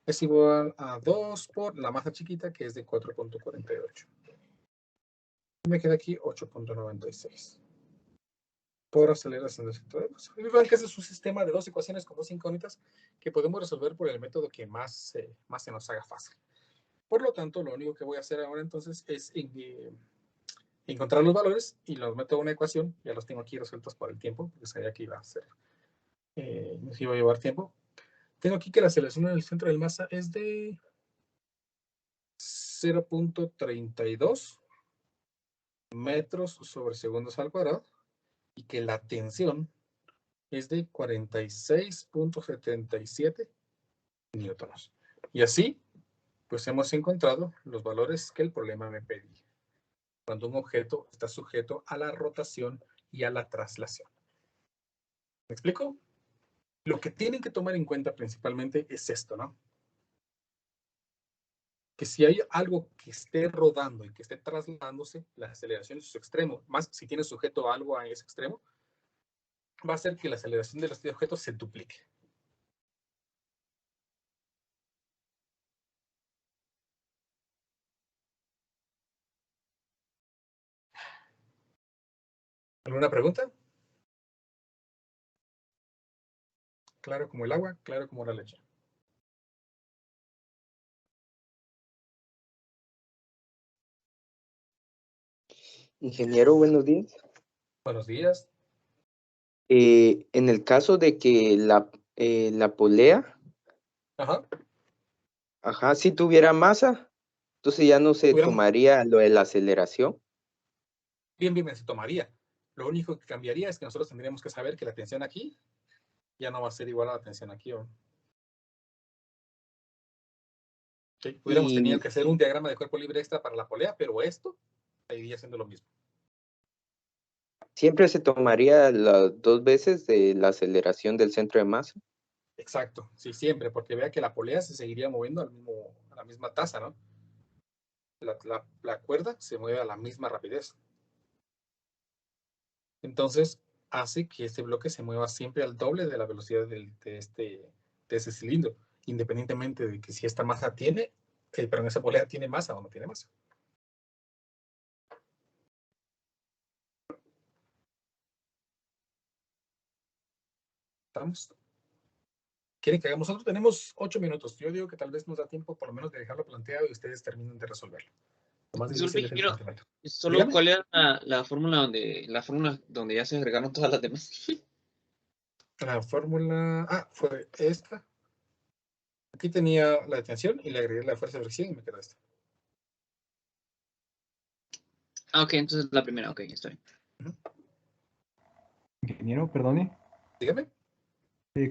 es igual a 2 por la masa chiquita, que es de 4.48. Me queda aquí 8.96 por aceleración del centro de masa. Igual que ese es un sistema de dos ecuaciones con dos incógnitas que podemos resolver por el método que más se nos haga fácil. Por lo tanto, lo único que voy a hacer ahora entonces es encontrar los valores y los meto a una ecuación. Ya los tengo aquí resueltos por el tiempo, porque sabía que iba a ser, nos iba a llevar tiempo. Tengo aquí que la aceleración del centro de masa es de 0.32 metros sobre segundos al cuadrado y que la tensión es de 46.77 newtons. Y así, pues hemos encontrado los valores que el problema me pedía, cuando un objeto está sujeto a la rotación y a la traslación. ¿Me explico? Lo que tienen que tomar en cuenta principalmente es esto, ¿no? Que si hay algo que esté rodando y que esté trasladándose, la aceleración de su extremo, más si tiene sujeto a algo a ese extremo, va a hacer que la aceleración de los objetos se duplique. ¿Alguna pregunta? Claro como el agua, claro como la leche. Ingeniero, buenos días. Buenos días. En el caso de que la polea, si tuviera masa, entonces ya no se tomaría lo de la aceleración. Bien, se tomaría. Lo único que cambiaría es que nosotros tendríamos que saber que la tensión aquí ya no va a ser igual a la tensión aquí. ¿Sí? Hubiéramos tenido que hacer un diagrama de cuerpo libre extra para la polea, pero esto seguiría siendo lo mismo. ¿Siempre se tomaría las 2 veces de la aceleración del centro de masa? Exacto, sí, siempre, porque vea que la polea se seguiría moviendo a la misma tasa, ¿no? La cuerda se mueve a la misma rapidez. Entonces, hace que este bloque se mueva siempre al doble de la velocidad de ese cilindro, independientemente de que si esta masa tiene, pero esa polea tiene masa o no tiene masa. ¿Estamos? ¿Quieren que hagamos otro? Tenemos 8 minutos. Yo digo que tal vez nos da tiempo por lo menos de dejarlo planteado y ustedes terminen de resolverlo. Lo más difícil es el complemento. Solo dígame. ¿Cuál era la fórmula donde ya se agregaron todas las demás? La fórmula fue esta. Aquí tenía la tensión y le agregué la fuerza de fricción y me quedó esta. Ok, entonces la primera, ok, está bien. Ingeniero, perdone. Dígame.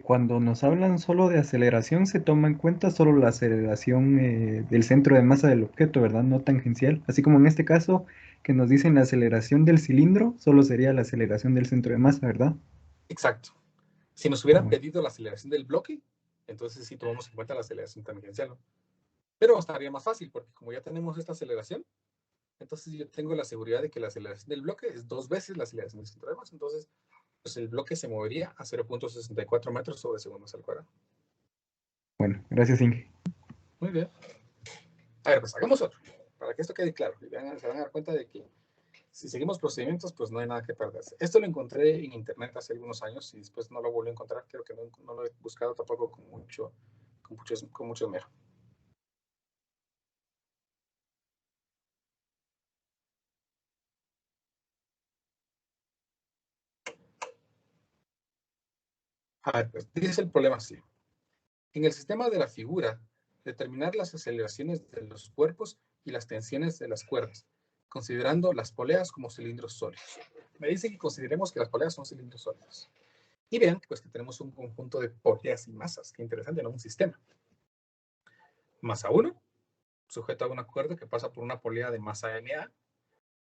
Cuando nos hablan solo de aceleración, se toma en cuenta solo la aceleración del centro de masa del objeto, ¿verdad? No tangencial. Así como en este caso, que nos dicen la aceleración del cilindro, solo sería la aceleración del centro de masa, ¿verdad? Exacto. Si nos hubieran pedido la aceleración del bloque, entonces sí tomamos en cuenta la aceleración tangencial, ¿no? Pero estaría más fácil, porque como ya tenemos esta aceleración, entonces yo tengo la seguridad de que la aceleración del bloque es 2 veces la aceleración del centro de masa. Entonces, pues el bloque se movería a 0.64 metros sobre segundos al cuadrado. Bueno, gracias, Inge. Muy bien. A ver, pues hagamos otro, para que esto quede claro. Y se van a dar cuenta de que si seguimos procedimientos, pues no hay nada que perderse. Esto lo encontré en internet hace algunos años y después no lo volví a encontrar. Creo que no lo he buscado tampoco con mucho esmero. A ver, pues dice el problema así. En el sistema de la figura, determinar las aceleraciones de los cuerpos y las tensiones de las cuerdas, considerando las poleas como cilindros sólidos. Me dice que consideremos que las poleas son cilindros sólidos. Y vean pues, que tenemos un conjunto de poleas y masas. Qué interesante, ¿no? Un sistema. Masa 1, sujeto a una cuerda que pasa por una polea de masa MA,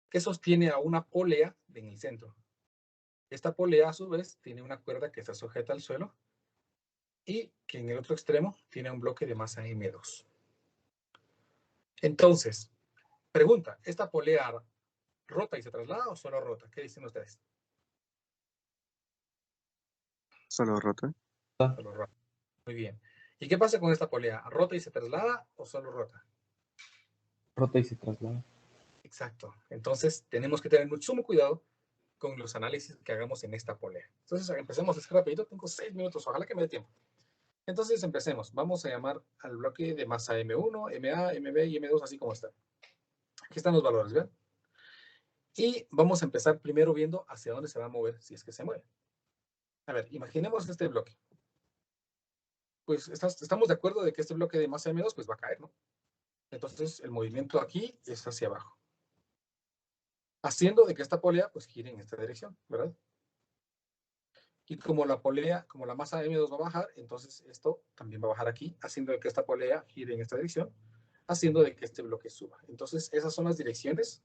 que sostiene a una polea en el centro. Esta polea, a su vez, tiene una cuerda que está sujeta al suelo y que en el otro extremo tiene un bloque de masa M2. Entonces, pregunta, ¿esta polea rota y se traslada o solo rota? ¿Qué dicen ustedes? Solo rota. Solo rota. Muy bien. ¿Y qué pasa con esta polea? ¿Rota y se traslada o solo rota? Rota y se traslada. Exacto. Entonces, tenemos que tener mucho cuidado con los análisis que hagamos en esta polea. Entonces, empecemos. Es rapidito, tengo 6 minutos. Ojalá que me dé tiempo. Entonces, empecemos. Vamos a llamar al bloque de masa M1, MA, MB y M2, así como está. Aquí están los valores, ¿ven? Y vamos a empezar primero viendo hacia dónde se va a mover, si es que se mueve. A ver, imaginemos este bloque. Pues estamos de acuerdo de que este bloque de masa M2 pues va a caer, ¿no? Entonces, el movimiento aquí es hacia abajo. Haciendo de que esta polea pues gire en esta dirección, ¿verdad? Y como la polea, como la masa M2 va a bajar, entonces esto también va a bajar aquí, haciendo de que esta polea gire en esta dirección, haciendo de que este bloque suba. Entonces, esas son las direcciones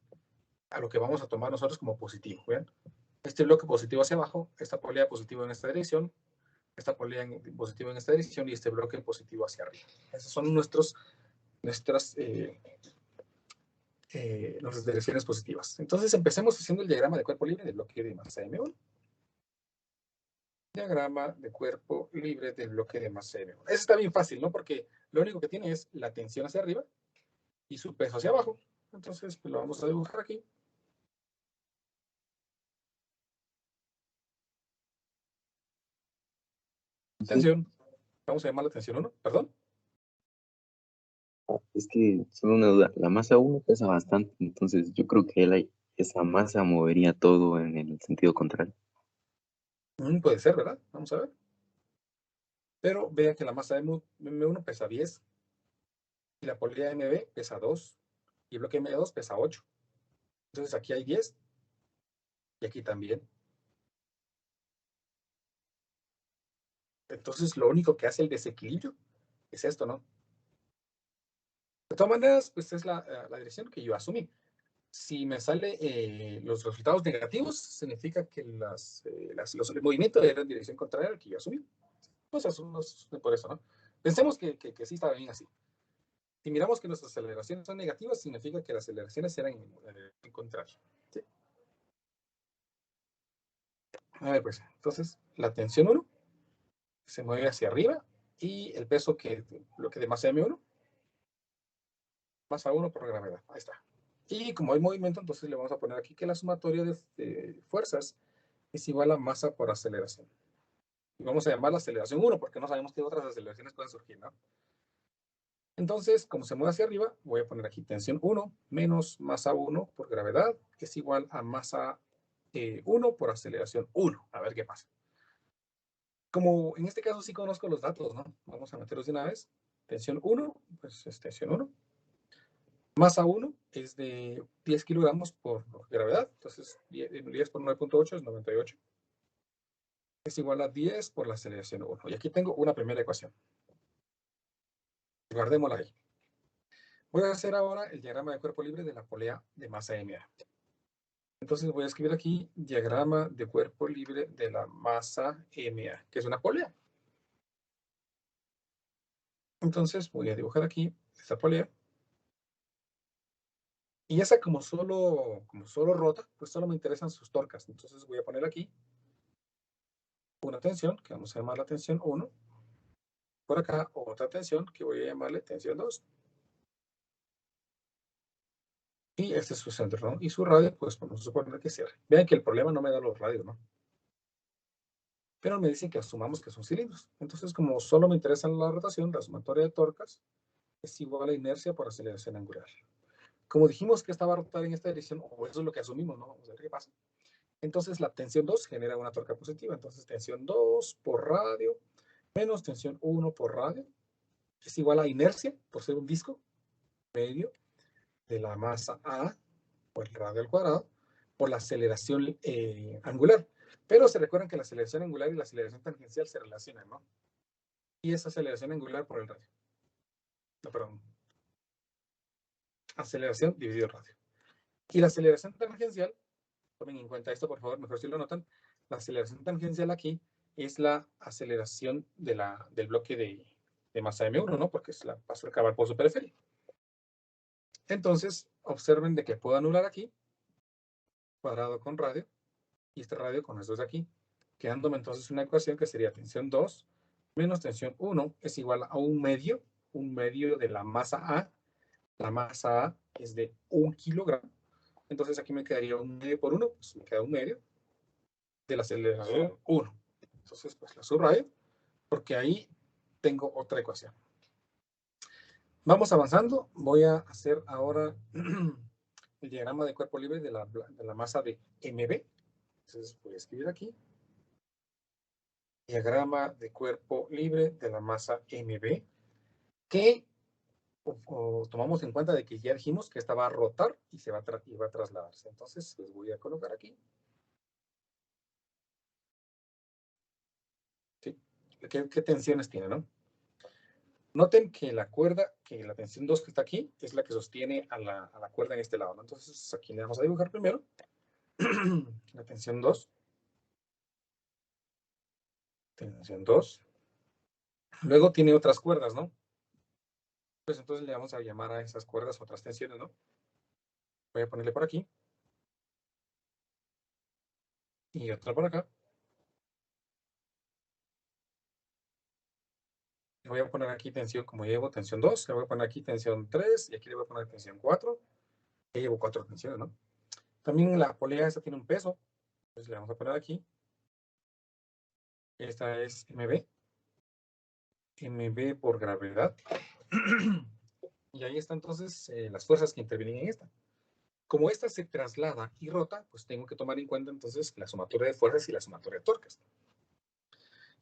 a lo que vamos a tomar nosotros como positivo, ¿ven? Este bloque positivo hacia abajo, esta polea positivo en esta dirección, esta polea positivo en esta dirección y este bloque positivo hacia arriba. Esas son nuestras direcciones positivas. Entonces, empecemos haciendo el diagrama de cuerpo libre del bloque de masa M1. Diagrama de cuerpo libre del bloque de masa M1. Eso está bien fácil, ¿no? Porque lo único que tiene es la tensión hacia arriba y su peso hacia abajo. Entonces, pues lo vamos a dibujar aquí. Tensión. Vamos a llamar la tensión 1, perdón. Es que solo una duda, la masa 1 pesa bastante, entonces yo creo que esa masa movería todo en el sentido contrario. Puede ser, ¿verdad? Vamos a ver. Pero vean que la masa M1 pesa 10 y la polea MB pesa 2 y el bloque M2 pesa 8. Entonces aquí hay 10 y aquí también. Entonces lo único que hace el desequilibrio es esto, ¿no? De todas maneras, pues es la dirección que yo asumí. Si me sale los resultados negativos, significa que el movimiento era en dirección contraria al que yo asumí. Pues eso, por eso, ¿no? Pensemos que sí está bien así. Si miramos que nuestras aceleraciones son negativas, significa que las aceleraciones eran en contrario. ¿Sí? A ver, pues, entonces, la tensión 1 se mueve hacia arriba y el peso lo que de masa M1, masa 1 por gravedad. Ahí está. Y como hay movimiento, entonces le vamos a poner aquí que la sumatoria de fuerzas es igual a masa por aceleración. Y vamos a llamar la aceleración 1 porque no sabemos qué otras aceleraciones pueden surgir, ¿no? Entonces, como se mueve hacia arriba, voy a poner aquí tensión 1 menos masa 1 por gravedad, que es igual a masa 1 por aceleración 1. A ver qué pasa. Como en este caso sí conozco los datos, ¿no? Vamos a meterlos de una vez. Tensión 1, pues es tensión 1. Masa 1 es de 10 kilogramos por gravedad. Entonces, 10 por 9.8 es 98. Es igual a 10 por la aceleración 1. Y aquí tengo una primera ecuación. Guardémosla ahí. Voy a hacer ahora el diagrama de cuerpo libre de la polea de masa MA. Entonces voy a escribir aquí diagrama de cuerpo libre de la masa MA, que es una polea. Entonces voy a dibujar aquí esta polea. Y esa como solo rota, pues solo me interesan sus torcas. Entonces voy a poner aquí una tensión, que vamos a llamarla tensión 1. Por acá, otra tensión, que voy a llamarle tensión 2. Y este es su centro, ¿no? Y su radio, pues vamos a suponer que cierre. Vean que el problema no me da los radios, ¿no? Pero me dicen que asumamos que son cilindros. Entonces, como solo me interesa la rotación, la sumatoria de torcas es igual a inercia por aceleración angular. Como dijimos que esta va a rotar en esta dirección, o eso es lo que asumimos, ¿no? Vamos a ver qué pasa. Entonces, la tensión 2 genera una torca positiva. Entonces, tensión 2 por radio menos tensión 1 por radio es igual a inercia, por ser un disco medio, de la masa A por el radio al cuadrado, por la aceleración angular. Pero se recuerdan que la aceleración angular y la aceleración tangencial se relacionan, ¿no? Y esa aceleración angular por el radio. No, perdón. Aceleración dividido el radio. Y la aceleración tangencial, tomen en cuenta esto, por favor, mejor si lo notan, la aceleración tangencial aquí es la aceleración del bloque de masa M1, ¿no? Porque es la paso a acabar por su periferia. Entonces, observen de que puedo anular aquí, cuadrado con radio, y este radio con estos de aquí, quedándome entonces una ecuación que sería tensión 2 menos tensión 1 es igual a un medio de la masa A. La masa A es de 1 kilogramo. Entonces aquí me quedaría un medio por 1, pues me queda un medio de la aceleración 1. Entonces, pues la subrayo, porque ahí tengo otra ecuación. Vamos avanzando. Voy a hacer ahora el diagrama de cuerpo libre de la masa de MB. Entonces voy a escribir aquí. Diagrama de cuerpo libre de la masa MB, que tomamos en cuenta de que ya dijimos que esta va a rotar y va a trasladarse. Entonces les voy a colocar aquí. ¿Sí? ¿Qué tensiones tiene, no? Noten que la cuerda, que la tensión 2 que está aquí, es la que sostiene a la cuerda en este lado, ¿no? Entonces aquí le vamos a dibujar primero la tensión 2. Tensión 2. Luego tiene otras cuerdas, ¿no? Pues entonces le vamos a llamar a esas cuerdas otras tensiones, ¿no? Voy a ponerle por aquí. Y otra por acá. Le voy a poner aquí tensión, como llevo tensión 2, le voy a poner aquí tensión 3, y aquí le voy a poner tensión 4. Ya llevo 4 tensiones, ¿no? También la polea esta tiene un peso. Entonces le vamos a poner aquí. Esta es MB. MB por gravedad. Y ahí están entonces las fuerzas que intervienen en esta. Como esta se traslada y rota, pues tengo que tomar en cuenta entonces la sumatoria de fuerzas y la sumatoria de torques.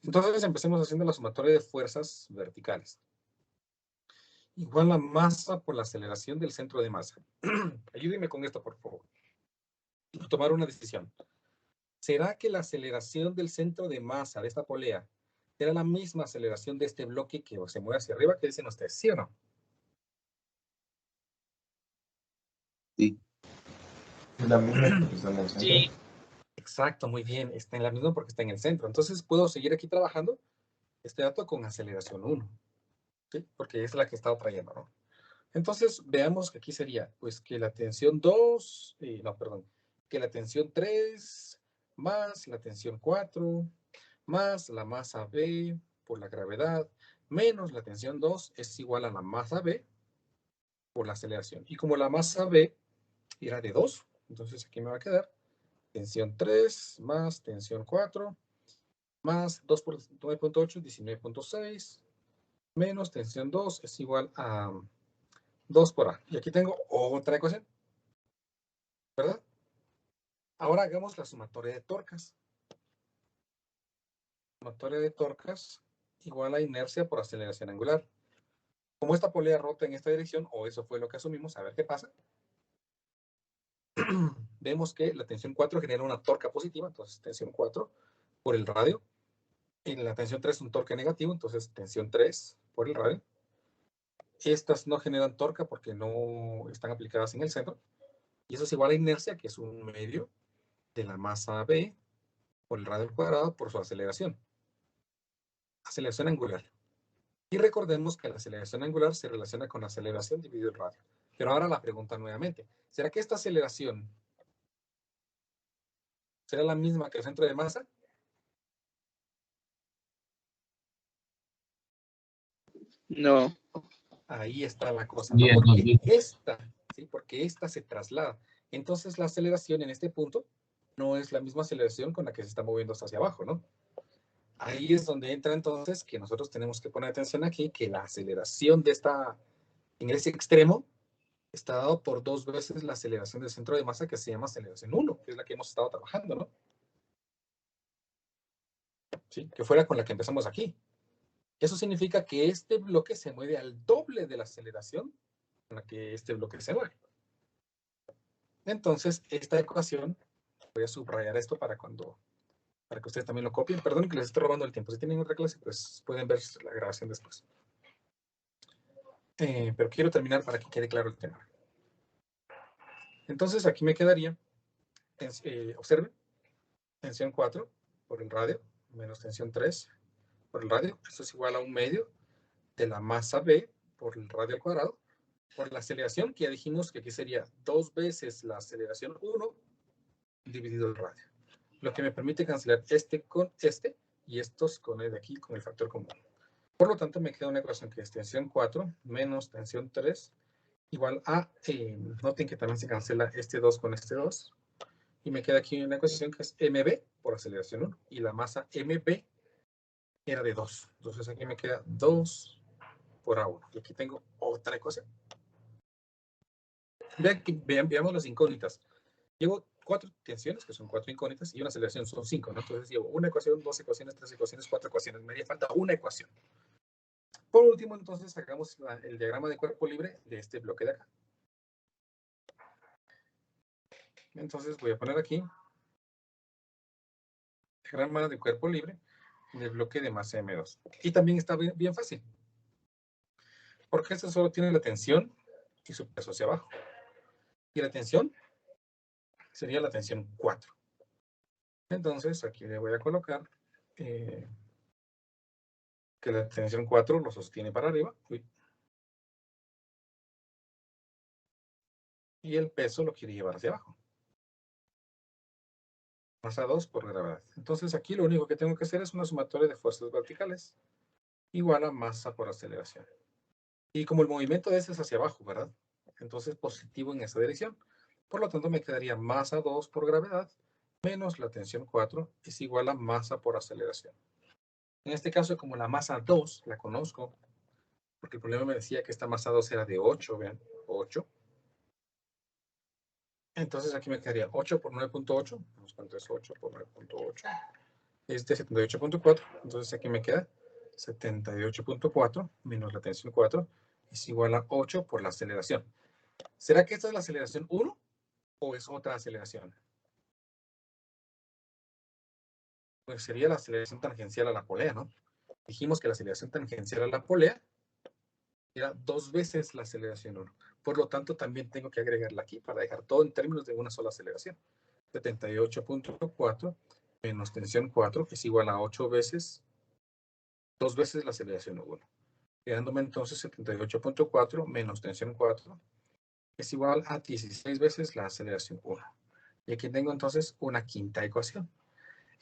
Entonces empecemos haciendo la sumatoria de fuerzas verticales. Igual la masa por la aceleración del centro de masa. Ayúdenme con esto, por favor. Tomar una decisión. ¿Será que la aceleración del centro de masa de esta polea será la misma aceleración de este bloque que se mueve hacia arriba? ¿Qué dicen ustedes? ¿Sí o no? Sí. Es la misma porque está en el centro. Sí. Exacto, muy bien. Está en la misma porque está en el centro. Entonces puedo seguir aquí trabajando este dato con aceleración 1. ¿Sí? Porque es la que he estado trayendo, ¿no? Entonces veamos que aquí sería, pues que la tensión 2, que la tensión 3 más la tensión 4 más la masa B por la gravedad menos la tensión 2 es igual a la masa B por la aceleración. Y como la masa B era de 2, entonces aquí me va a quedar tensión 3 más tensión 4 más 2 por 9.8, 19.6 menos tensión 2 es igual a 2 por A. Y aquí tengo otra ecuación, ¿verdad? Ahora hagamos la sumatoria de torcas. Sumatoria de torcas igual a inercia por aceleración angular. Como esta polea rota en esta dirección, o eso fue lo que asumimos, a ver qué pasa. Vemos que la tensión 4 genera una torca positiva, entonces tensión 4 por el radio. Y la tensión 3 es un torque negativo, entonces tensión 3 por el radio. Estas no generan torca porque no están aplicadas en el centro. Y eso es igual a inercia, que es un medio de la masa B por el radio al cuadrado por su aceleración. Aceleración angular. Y recordemos que la aceleración angular se relaciona con la aceleración dividido el radio. Pero ahora la pregunta nuevamente. ¿Será que esta aceleración será la misma que el centro de masa? No. Ahí está la cosa, Sí, ¿no? Porque entonces, esta, ¿sí? Porque esta se traslada. Entonces la aceleración en este punto no es la misma aceleración con la que se está moviendo hacia abajo, ¿no? Ahí es donde entra entonces que nosotros tenemos que poner atención aquí, que la aceleración de esta, en ese extremo, está dado por 2 veces la aceleración del centro de masa, que se llama aceleración 1, que es la que hemos estado trabajando, ¿no? ¿Sí? Que fuera con la que empezamos aquí. Eso significa que este bloque se mueve al doble de la aceleración con la que este bloque se mueve. Entonces, esta ecuación, voy a subrayar esto para que ustedes también lo copien. Perdón que les esté robando el tiempo. Si tienen otra clase, pues pueden ver la grabación después. Pero quiero terminar para que quede claro el tema. Entonces, aquí me quedaría, observen, tensión 4 por el radio, menos tensión 3 por el radio. Esto es igual a 1/2 de la masa B por el radio al cuadrado, por la aceleración, que ya dijimos que aquí sería 2 veces la aceleración 1 dividido el radio. Lo que me permite cancelar este con este y estos con el de aquí, con el factor común. Por lo tanto, me queda una ecuación que es tensión 4 menos tensión 3 igual a, noten que también se cancela este 2 con este 2, y me queda aquí una ecuación que es mb por aceleración 1, y la masa mb era de 2. Entonces aquí me queda 2 por A1. Y aquí tengo otra ecuación. Veamos las incógnitas. Llevo 4 tensiones, que son 4 incógnitas, y una aceleración son 5, ¿no? Entonces llevo una ecuación, 2 ecuaciones, 3 ecuaciones, 4 ecuaciones. Me haría falta una ecuación. Por último, entonces, sacamos el diagrama de cuerpo libre de este bloque de acá. Entonces voy a poner aquí diagrama de cuerpo libre del bloque de masa M2. Y también está bien fácil. Porque este solo tiene la tensión y su peso hacia abajo. Y la tensión sería la tensión 4. Entonces, aquí le voy a colocar que la tensión 4 lo sostiene para arriba. Y el peso lo quiere llevar hacia abajo. Masa 2 por gravedad. Entonces, aquí lo único que tengo que hacer es una sumatoria de fuerzas verticales igual a masa por aceleración. Y como el movimiento de ese es hacia abajo, ¿verdad? Entonces, positivo en esa dirección. Por lo tanto, me quedaría masa 2 por gravedad menos la tensión 4 es igual a masa por aceleración. En este caso, como la masa 2 la conozco, porque el problema me decía que esta masa 2 era de 8, vean, 8. Entonces aquí me quedaría 8 por 9.8. Vamos, ¿cuánto es 8 por 9.8? Es de 78.4. Entonces aquí me queda 78.4 menos la tensión 4 es igual a 8 por la aceleración. ¿Será que esta es la aceleración 1 o es otra aceleración? Pues sería la aceleración tangencial a la polea, ¿no? Dijimos que la aceleración tangencial a la polea era 2 veces la aceleración 1. Por lo tanto, también tengo que agregarla aquí para dejar todo en términos de una sola aceleración. 78.4 menos tensión 4 es igual a 8 veces, 2 veces la aceleración 1. Quedándome entonces 78.4 menos tensión 4 es igual a 16 veces la aceleración 1. Y aquí tengo entonces una quinta ecuación.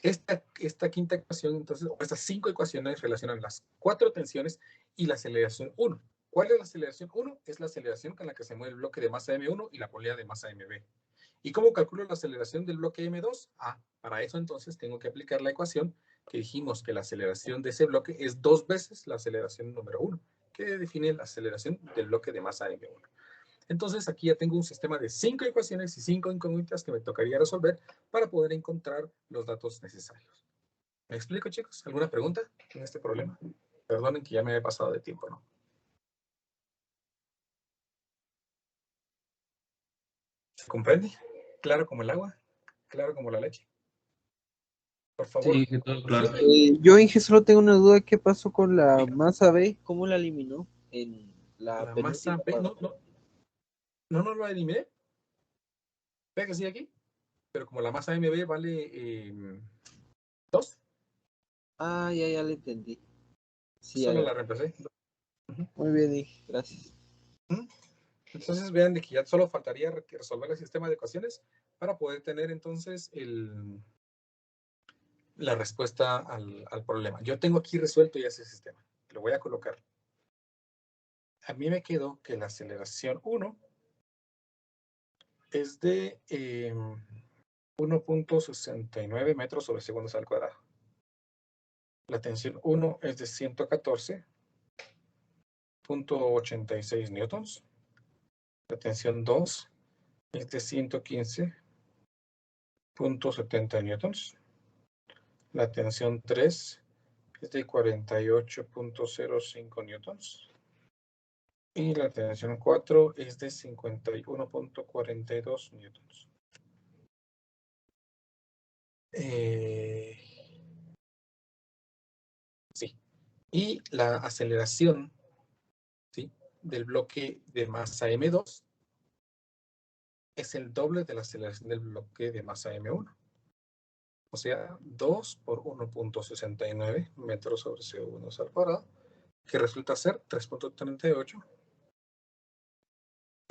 Esta quinta ecuación, entonces, o estas 5 ecuaciones relacionan las 4 tensiones y la aceleración 1. ¿Cuál es la aceleración 1? Es la aceleración con la que se mueve el bloque de masa M1 y la polea de masa MB. ¿Y cómo calculo la aceleración del bloque M2? Para eso entonces tengo que aplicar la ecuación que dijimos que la aceleración de ese bloque es 2 veces la aceleración número 1, que define la aceleración del bloque de masa M1. Entonces aquí ya tengo un sistema de 5 ecuaciones y 5 incógnitas que me tocaría resolver para poder encontrar los datos necesarios. ¿Me explico, chicos? ¿Alguna pregunta en este problema? Perdonen que ya me he pasado de tiempo, ¿no? ¿Se comprende? Claro como el agua, claro como la leche. Por favor. Sí, que todo claro. Yo, Inge, solo tengo una duda. ¿Qué pasó con la masa B? ¿Cómo la eliminó en la La masa B, no lo eliminé. Ve que sí aquí, pero como la masa MB vale 2. Ya le entendí. Sí, Solo la reemplacé. Muy bien, Inge, gracias. Entonces vean de que ya solo faltaría resolver el sistema de ecuaciones para poder tener entonces la respuesta al problema. Yo tengo aquí resuelto ya ese sistema. Lo voy a colocar. a mí me quedó que la aceleración 1 es de 1.69 metros sobre segundos al cuadrado. La tensión 1 es de 114.86 newtons. La tensión 2 es de 115.70 newtons. La tensión 3 es de 48.05 newtons. Y la tensión 4 es de 51.42 newtons. Sí. Y la aceleración, ¿sí?, del bloque de masa M2 es el doble de la aceleración del bloque de masa M1. O sea, 2 por 1.69 metros sobre segundos al cuadrado, que resulta ser 3.38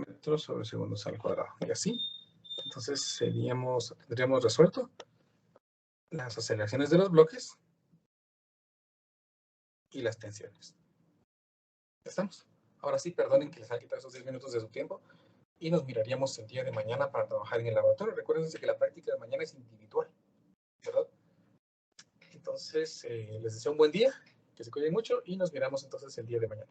metros sobre segundos al cuadrado. Y así, entonces tendríamos resuelto las aceleraciones de los bloques y las tensiones. ¿Ya estamos? Ahora sí, perdonen que les haya quitado esos 10 minutos de su tiempo y nos miraríamos el día de mañana para trabajar en el laboratorio. Recuerden que la práctica de mañana es individual, ¿verdad? Entonces, les deseo un buen día, que se cuiden mucho y nos miramos entonces el día de mañana.